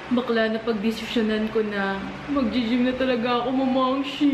Bakla na pagdesisyonan ko na mag-gym na talaga ako, mamangshi.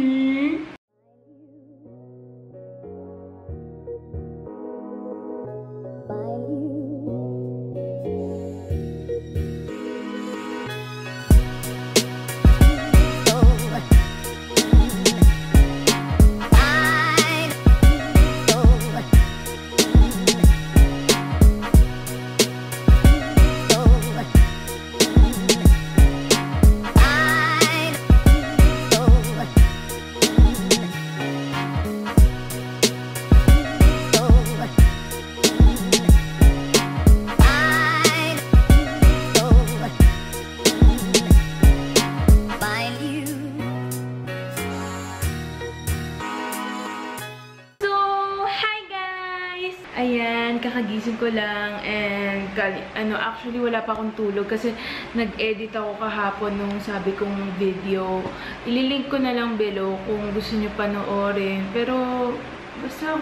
Ayan, kakagising ko lang and actually wala pa akong tulog kasi nag-edit ako kahapon nung sabi kong video. Ililink ko na lang below kung gusto niyo panoorin. Pero basta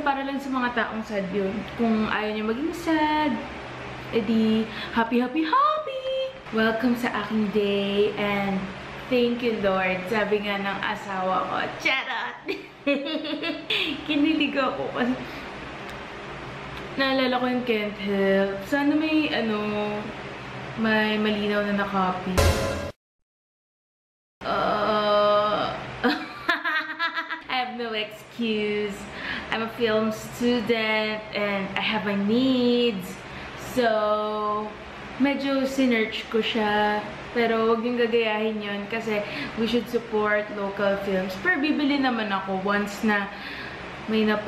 para lang sa mga taong sad yun. Kung ayaw niyo maging sad, edi happy, happy, happy! Welcome sa aking day and thank you, Lord. Sabi nga ng asawa ko, charot! Kinilig ako kasi naalala ko yung Can't Help. Sana may malinaw na copy. I have no excuse. I'm a film student and I have my needs. So, medyo sinearch ko siya. Pero huwag yung gagayahin yun kasi we should support local films. Pero bibili naman ako once na may na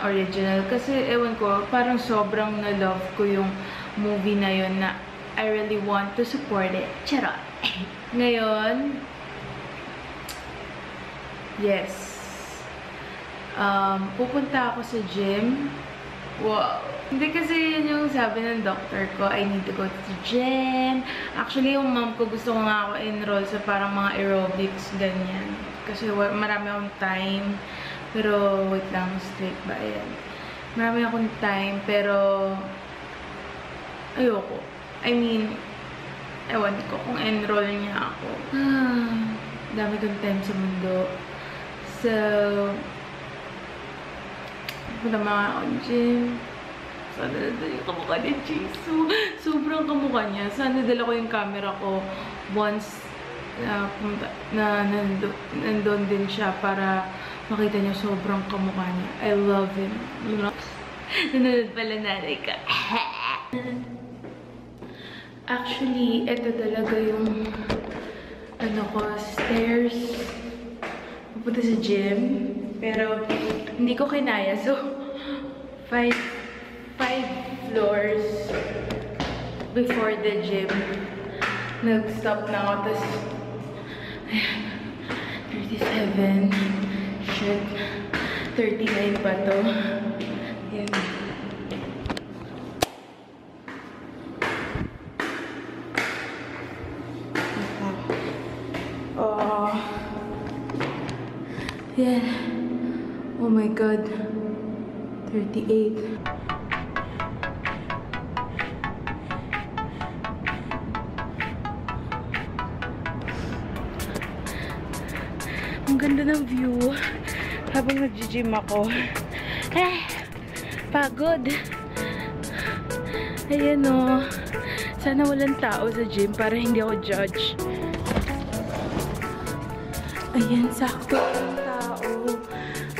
original. Kasi ewan ko, parang sobrang na-love ko yung movie na yun na I really want to support it. Charot! Ngayon, yes. Pupunta ako sa gym. Wow! Hindi kasi yun yung sabi ng doctor ko, I need to go to the gym. Actually, yung mom ko gusto ko nga ako enroll sa parang mga aerobics, ganyan. Kasi marami akong time. Pero, wait lang, straight ba? Ayan. Marami akong time, pero ayoko. I mean, ewan ko kung enroll niya ako. Dami kong time sa mundo. So, punta mga akong gym. Sana nadala yung kamukha ni Jisoo. Sobrang kamukha niya. Sana nadala ko yung camera ko once na nandun din siya para makita niya sobrang kamukha niya. I love him. Nanonood pala nanay ka. Actually, ito talaga yung stairs. Pupunta sa gym. Pero hindi ko kinaya. So, 5 floors before the gym. Nag-stop na ako. Tapos, 37. Shit. 39 pa to. Yan. Oh. Yan. Oh my God. 38. Ang ganda ng view habang nag-gym ako. Pagod. Ayan o. Sana walang tao sa gym para hindi ako judge. Ayan, sakto walang tao.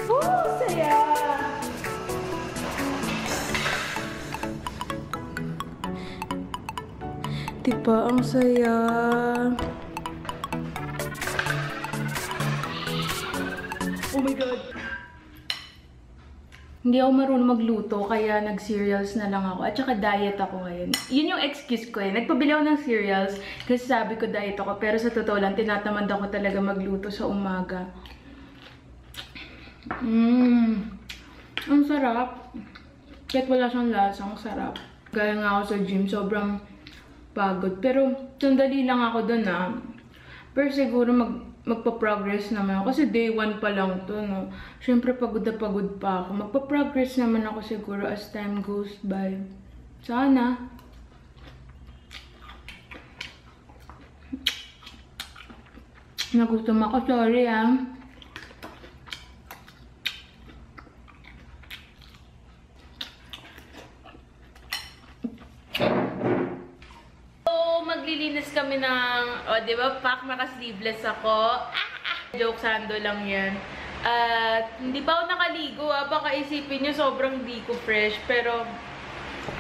Oh, saya! Diba, ang saya. Oh my God! Hindi ako marunong magluto, kaya nag-cereals na lang ako. At saka diet ako ngayon. Yun yung excuse ko eh. Nagpabili ako ng cereals kasi sabi ko diet ako. Pero sa totoo lang, tinatamad ako talaga magluto sa umaga. Ang sarap. Kahit wala siyang lasa, ang sarap. Gaya nga ako sa gym, sobrang pagod. Pero sandali lang ako dun ah. Pero siguro magpa-progress naman ako. Kasi day 1 pa lang to, no? Siyempre, pagod na pagod pa ako. Magpa-progress naman ako siguro as time goes by. Sana. Nagutom ako, sorry ah. So, maglilinis kami ng, di ba, pack, naka-sleeveless ako. Joke, sando lang yan. At hindi pa ako nakaligo baka isipin nyo sobrang di ko fresh. Pero,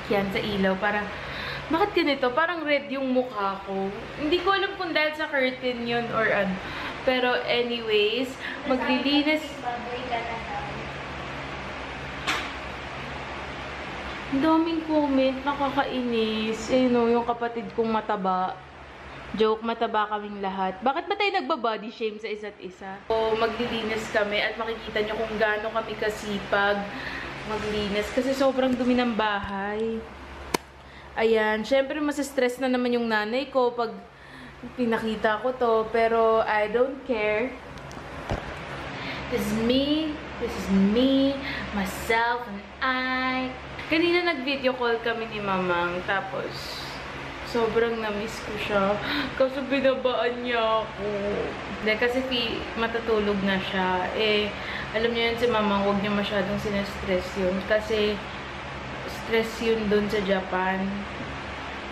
yan sa ilaw, parang, bakit ganito? Parang red yung mukha ko. Hindi ko alam kung dahil sa curtain yun or ano. Pero anyways, maglilinis. Ang daming comment, nakakainis. Ayun o, yung kapatid kong mataba. Joke, mataba kaming lahat. Bakit ba tayo nagbabody shame sa isa't isa? So, maglilinis kami at makikita nyo kung gaano kami kasipag maglinis. Kasi sobrang dumi ng bahay. Ayan, syempre masistress na naman yung nanay ko pag pinakita ko to. Pero I don't care. This is me, myself, and I. Kanina nag-video call kami ni Mamang, tapos sobrang na-miss ko siya. Kasi binabaan niya ako. Kasi matutulog na siya. Alam niyo yun si Mamang, huwag niyo masyadong sinestress yun. Kasi stress yun dun sa Japan.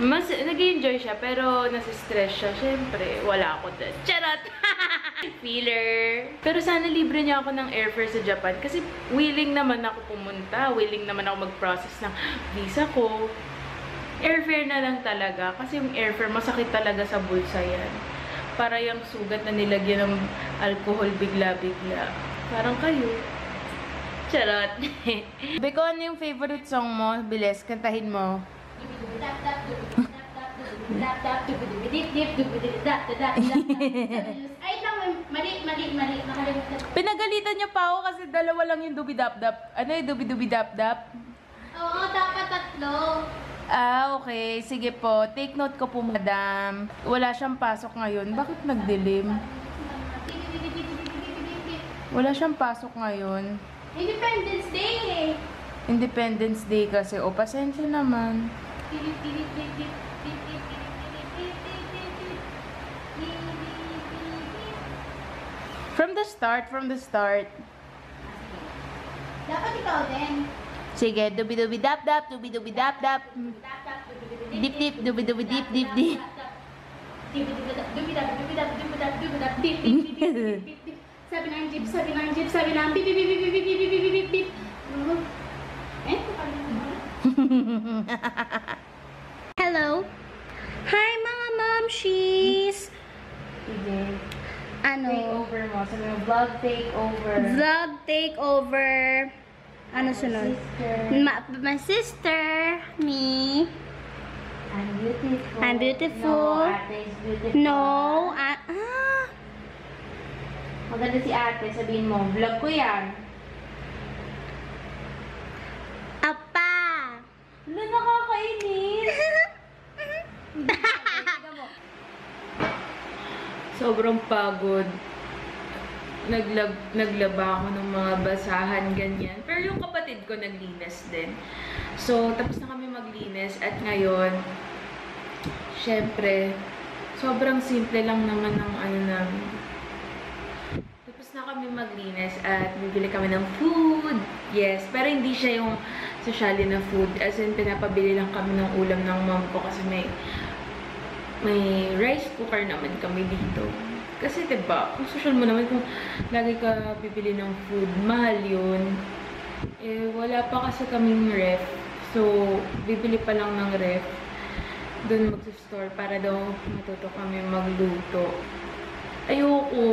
Nag-enjoy siya, pero nasistress siya. Siyempre, wala ako dun. Charot! Feeler. Pero sana libre niya ako ng airfare sa Japan. Kasi willing naman ako pumunta. Willing naman ako mag-process ng visa ko. Airfare na lang talaga. Kasi yung airfare, masakit talaga sa bulsa yan. Para yung sugat na nilagyan ng alcohol bigla-bigla. Parang kayo. Charot. Beko, ano yung favorite song mo? Bilis, kantahin mo. Ay lang, mali. Pinagalitan niya pa ako kasi dalawa lang yung dubi-dap-dap. Ano yung dubi-dubi-dap-dap? Oo, dapat 3. Okay. Sige po. Take note ko po, madam. Wala siyang pasok ngayon. Bakit nagdilim? Wala siyang pasok ngayon. Independence Day eh. Independence Day kasi. O, pasensya naman. From the start. Dapat ikaw din. Sige, dubi-dubi-dap-dap, dubi-dubi-dap-dap. Dip-dip, dubi-dubi-dip-dip-dip. Sabi ng jeep, sabi ng bip, bip, bip, bip, bip, bip, bip, bip, bip. Hello. Hi mga momshies. Sige. Ano? Takeover mo. Sabi mo, vlog takeover. Vlog takeover. Ano sunod? My sister, me. I'm beautiful. I'm beautiful. No, ate is beautiful. No, Maganda si ate. Sabihin mo, vlog ko yan. Apa. Ano, nakakainis. Sobrang pagod. Naglaba ako ng mga basahan, ganyan. Pero yung kapatid ko naglinis din. So, tapos na kami maglinis. At ngayon, syempre, sobrang simple lang naman ng ano namin. Tapos na kami maglinis at bibili kami ng food. Yes, pero hindi siya yung socially na food. As in, pinapabili lang kami ng ulam ng mom ko kasi may rice cooker naman kami dito. Kasi diba, kung social mo naman, kung lagi ka bibili ng food, mahal yun. Wala pa kasi kaming ref. So, bibili pa lang ng ref. Doon mag-store para daw matuto kami magluto. Ayoko.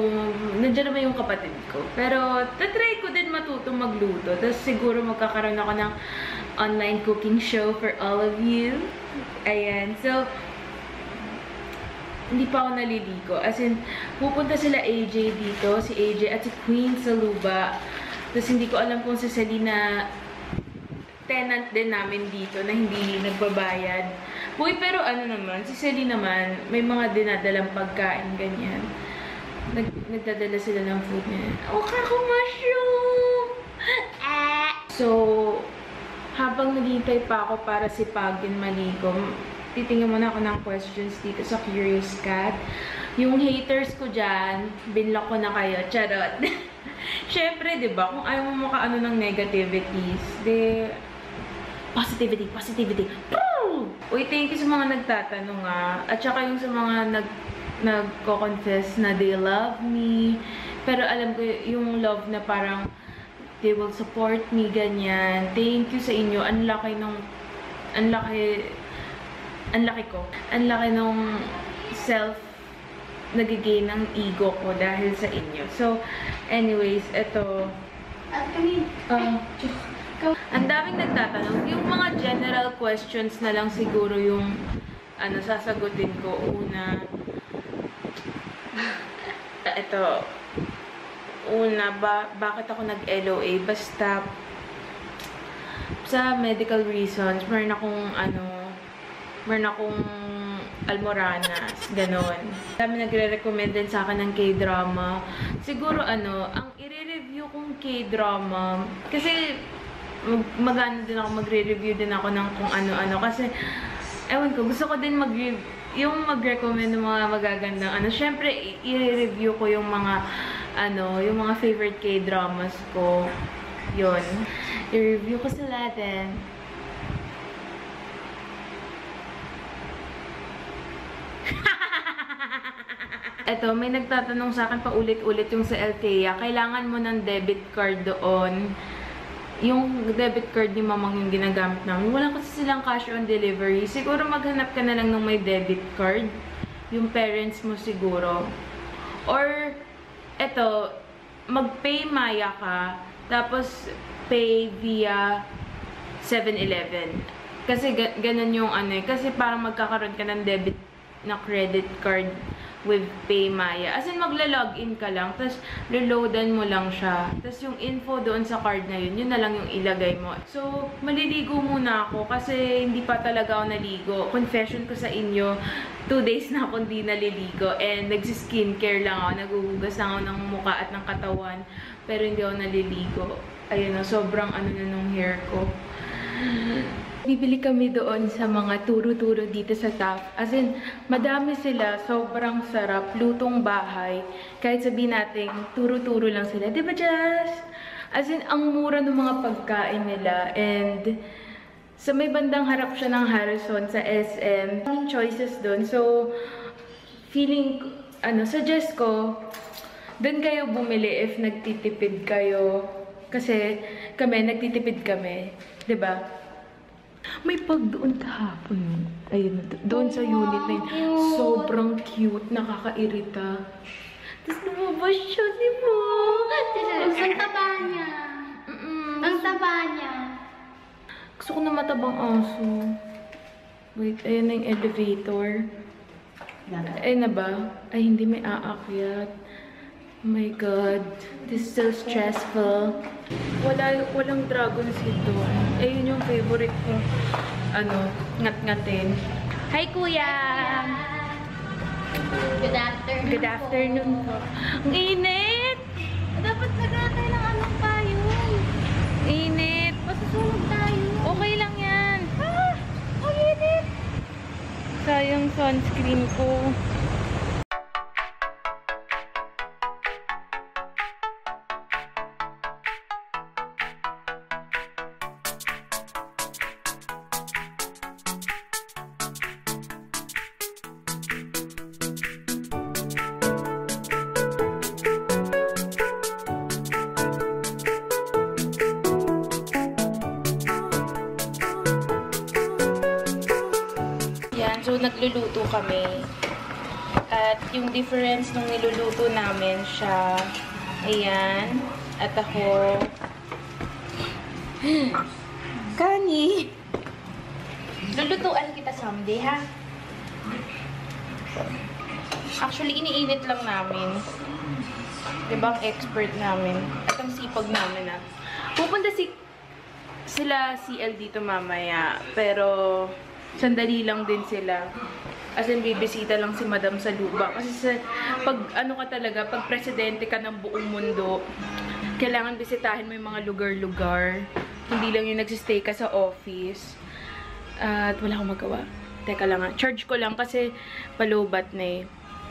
Nandiyan naman yung kapatid ko. Pero, tatry ko din matuto magluto. Tapos siguro magkakaroon ako ng online cooking show for all of you. Ayan. So, hindi pa ako naliligo. As in, pupunta sila AJ dito, si AJ at si Queen sa Luba. Tapos hindi ko alam kung si Selena, tenant din namin dito na hindi nagbabayad. Uy, pero ano naman, si Selena naman, may mga dinadalang pagkain, ganyan. Nagdadala sila ng food niya. Oh, kako mushroom! So, habang naghihintay pa ako para sipagin maligo, titingin muna ako ng questions dito sa Curious Cat. Yung haters ko dyan, binlock ko na kayo. Charot. Siyempre, di ba? Kung ayaw mo makaano ng negativities, positivity, positivity. Woo! Uy, thank you sa mga nagtatanong At saka yung sa mga nagko-confess na they love me. Pero alam ko yung love na parang they will support me, ganyan. Thank you sa inyo. Ang laki ko. Ang laki nung self nagiging ng ego ko dahil sa inyo. So, anyways, eto. Ang daming nagtatanong. Yung mga general questions na lang siguro yung sasagutin ko. Una, bakit ako nag-LOA? Basta, sa medical reasons, meron akong almoranas, ganon. Dami nagre-recommend din sa akin ng K-drama. Siguro ang i-review kong K-drama, kasi din ako, magre-review din ako ng kung ano-ano. Kasi, ewan ko, gusto ko din mag-recommend ng mga magagandang syempre, i-review ko yung mga, yung mga favorite K-dramas ko. Yun. I-review ko sa Latin. Eto, may nagtatanong sa akin pa ulit-ulit yung sa Althea. Kailangan mo ng debit card doon. Yung debit card ni mamang yung ginagamit namin. Wala kasi silang cash on delivery. Siguro maghanap ka na lang ng may debit card. Yung parents mo siguro. Or, eto, mag-pay Maya ka. Tapos, pay via 7-Eleven. Kasi ganun yung kasi parang magkakaroon ka ng debit na credit card with PayMaya. As in, magla-login ka lang, tapos reloadan mo lang siya. Tapos yung info doon sa card na yun na lang yung ilagay mo. So, maliligo muna ako kasi hindi pa talaga ako naligo. Confession ko sa inyo, 2 days na ako hindi naliligo. And nagsi-skincare lang ako, naguhugas lang ako ng mukha at ng katawan. Pero hindi ako naliligo. Ayun na, sobrang na nung hair ko. Bibili kami doon sa mga turo-turo dito sa Taft. As in, madami sila. Sobrang sarap. Lutong bahay. Kahit sabihin natin, turo-turo lang sila. Diba, Jess? As in, ang mura ng mga pagkain nila. And, sa may bandang harap siya ng Harrison sa SM. Maraming choices doon. So, feeling, suggest ko, doon kayo bumili if nagtitipid kayo. Kasi, nagtitipid kami. Diba? May pag doon kahapon. Ayun, doon sa unit na yun. Sobrang cute, nakakairita. Tapos lumabas siya, di ba? Ang taba niya. Ang taba niya. Gusto ko na matabang aso. Wait, ayun na yung elevator. Ayun na ba? Ay, hindi may aakyat. Oh my God. This is so stressful. Walang dragon seed doon. Ayun yung favorite ko. Ngat-ngatin. Hi, Kuya! Good afternoon. Good afternoon po. Ang init! Dapat naglatay ng anong payong. Init! Masusunog tayo. Okay lang yan. Ang init! Sayang sunscreen ko. So, nagluluto kami. At yung difference nung niluluto namin siya, ayan. At ako, Kani! Lulutuan kita someday, ha? Actually, iniinit lang namin. Diba ang expert namin? At ang sipag namin, ha? Pupunta sila CL dito mamaya. Pero, sandali lang din sila. As in, bibisita lang si Madam sa lupa. Kasi pag pag presidente ka ng buong mundo, kailangan bisitahin mo yung mga lugar-lugar. Hindi lang yung nagsistay ka sa office. At wala akong magawa. Teka lang nga. Charge ko lang kasi palubat na eh.